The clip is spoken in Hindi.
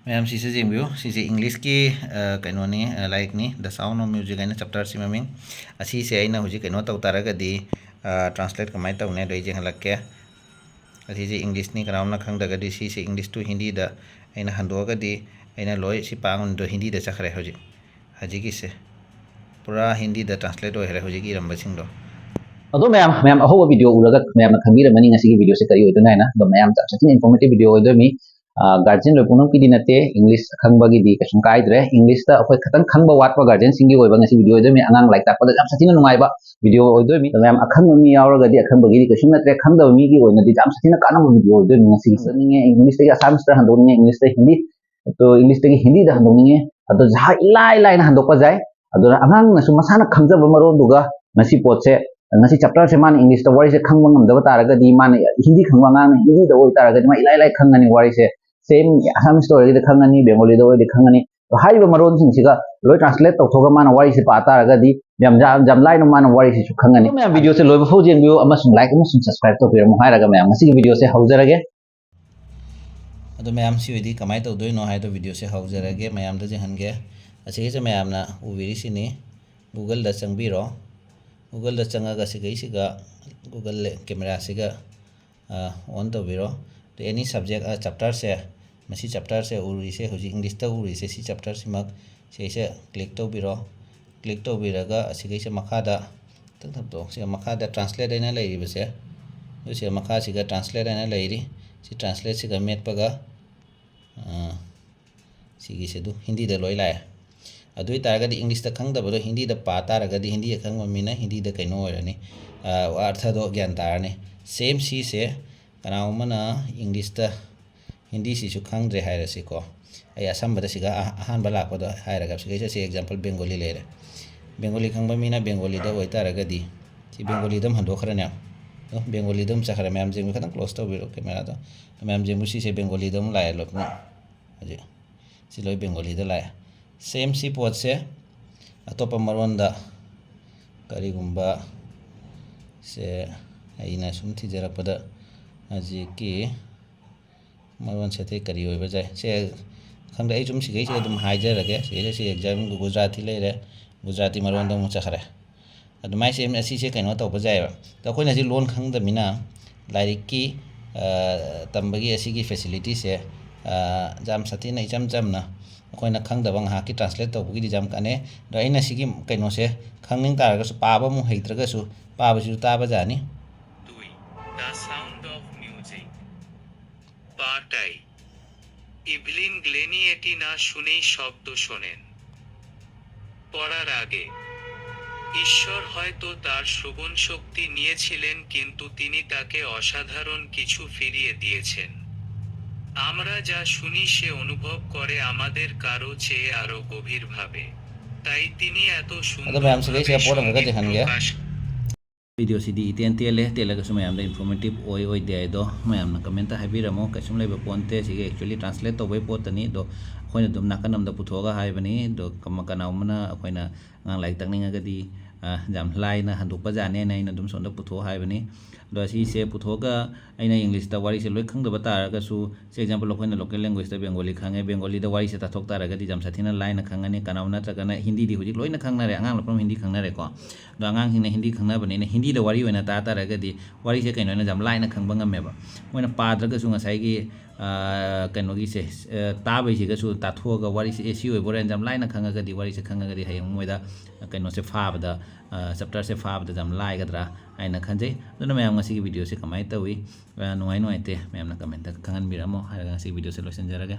मैम सिसे जेंबियो सिसे इंग्लिश की कइनोनी लाइक नी द साउंड ऑफ म्यूजिक आइना चैप्टर सि ममिंग असी से आइना हुजि कइनो तौ तारगदी ट्रांसलेट कमाय तौने दoi जेंहलक्के असी जे इंग्लिश नी कनाउना खंगदगदी सिसे इंग्लिश टू हिंदी द आइना हंदोगदी आइना लोय सि पांगन दो हिंदी द चखरे हुजि हजि किसे पूरा हिंदी द ट्रांसलेट होय हरे हुजि की रंबसिंग दो अदो मैम अहोब वीडियो उरगा मैम खंबीरमनी ngasi वीडियो से करी होदना है ना दो मैम सचिन इन्फॉर्मेटिव वीडियो होदो मी गार्जियन लोपुनम की दिनते इंग्लिश खंगबगी दी कसुम काइद्रे इंग्लिश ता अखोय खतन खंगबा वाटपा गार्जियन सिंगी होयबा ngasi वीडियो होदो मी अंगांग लाइक तापदा जाम सचिन नुंगाइबा वीडियो होदो मी मैम अखंग मी यावरगदी अखंगबगी दी कसुम नत्रे खंगदब मी की होयना दी जाम सचिन कानम वीडियो होदो मी ngasi सनिंगे इंग्लिश ते आसाम स्तर हंदोनिंगे इंग्लिश ते हिंदी तो इंग्लिश ते हिंदी दा हंदोनिंगे अदो जहा इलाय लाय ना हंदोपा जाय अदो अंगांग नसु मसाना खंगजब मरो दुगा ngasi पोचे ngasi chapter se man english ta wari se khangba ngam da ta raga di man hindi khangba ngang hindi da oi ta raga ma ilai lai khangani wari se same asam story da khangani bengali da oi da khangani to hai ba maron sing siga loi translate to thoga man wari se pa ta raga di jam lai no man wari se su khangani me video se loi ba fo jen bio ama sum like ama sum subscribe to pir mo hai raga me ngasi video se haujarage अदो मैम सी होइदी कमाय तौदोइनो हाय तो वीडियो से हौजरगे मैम द जेहनगे असी से मैम ना उबिरी सिनी गूगल द चंगबिरो गूगल चंगा सिगा गूगल कैमरा सिगा ऑन तौबिरो तो एनी सब्जेक्ट चैप्टर से मसी चैप्टर से उरी से हुजी इंग्लिश ता उरी से सी चैप्टर सिमक से क्लिक तौबिरो क्लिक तौबिरगा असिगै से मखादा तक तो से मखादा ट्रांसलेट एना लेरिबे से मखा सिगा ट्रांसलेट एना लेरी सी ट्रांसलेट सिगा मेटपगा सिगी से दु हिंदी द लोय लाय अदुई तारगदी इंग्लिश द खंगदबदो हिंदी द पा तारगदी हिंदी खंग ममीना हिंदी द कइनो ओरनी अर्थ दो ज्ञान तारने सेम सी से कनाउमना इंग्लिश द हिंदी सिसु खंगद्रे हायरसिको ay asambada siga ahan bala ko do hayraga siga se example bengali lere bengali khangba mina bengali da oi taragadi si bengali dam hando khranya to bengali dam chakhara ma'am jeng khatan close to biro camera do ma'am jeng si se bengali dam lai lok na aje si loi bengali da lai same si pot se atopa maron da kari gumba se aina sum thi jara pada aje ki maron se te kari oi bajai se खंग दे जुम सिगै से दुम हाइजरगे से एग्जाम गुजराती लेरे गुजराती मरोन दम चखरे अदुमाय से एमएससी से कइनो तौ बजाय त खोइना जि लोन खंग द मिना लाइक की तंबगी असी की फैसिलिटी से जाम सती न इचम चम न खोइना खंग द बंग हा की ट्रांसलेट तौ बगी जाम कने द आइना सिगी कइनो से खंगनिंग तारगसु पाबा मु हैत्रगसु पाबसु ताबा जानी the sound of music part I Evelyn Glennie এটি না শুনেই শব্দ শোনেন পড়ার আগে ঈশ্বর হয়তো তার শ্রবণ শক্তি নিয়েছিলেন কিন্তু তিনি তাকে অসাধারণ কিছু ফিরিয়ে দিয়েছেন আমরা যা শুনি সে অনুভব করে আমাদের কারো চেয়ে আরো গভীরভাবে তাই তিনি এত সুন্দর वीडियो सी टेन तेले तेलगसु मैम इन्फॉर्मेटिव ओई दे दो मैम कमेंट हाइबिरमो कसुम लेबे पोंते सिगे एक्चुअली ट्रांसलेट तौबै पोतनी दो अखोइना दुम नाकनमदा पुथोगा हाइबनी दो कम कनाउमना अखोइना ngang लाइक तकनिंगगदी जाम लाइना हंदोपा जाने नैना दुम सोंदा पुथो हाइबनी दो सी से पुथोगा आइना इंग्लिश दा वारी से लोइ खंगदबा तारगसु से एग्जांपल अखोइना लोकल लैंग्वेज दा बेंगोली खांगे बेंगोली दा वारी से ताथोक तारगदी जाम साथिना लाइना खांगनी कनाउना तकना हिंदी दी हुजिक लोइना खांगनारे अंगांग लपम हिंदी खांगनारे को दो अंगांग हिंना हिंदी खांगनाबनी हिंदी दा वारी ओइना ता तारगदी वारी से कइनो जाम लाइना खांगबा ngमेबा मोइना पाद्रगसु ngasai कनोगी से ताबैसिगसु ताथोगा वारी से एसी ओइ बोरेन जाम लाइना खांगगदी वारी से खांगगदी हयंग मोइदा कनो से फाबदा चैप्टर से फाबदा जाम लाइगद्रा आइना खंजे दुना मैम ngasi वीडियो से कमाय तवी नुवाइ नुवाइते मैम ना कमेंट खांगन बिरामो हायगा ngasi वीडियो से लोसन जरगा।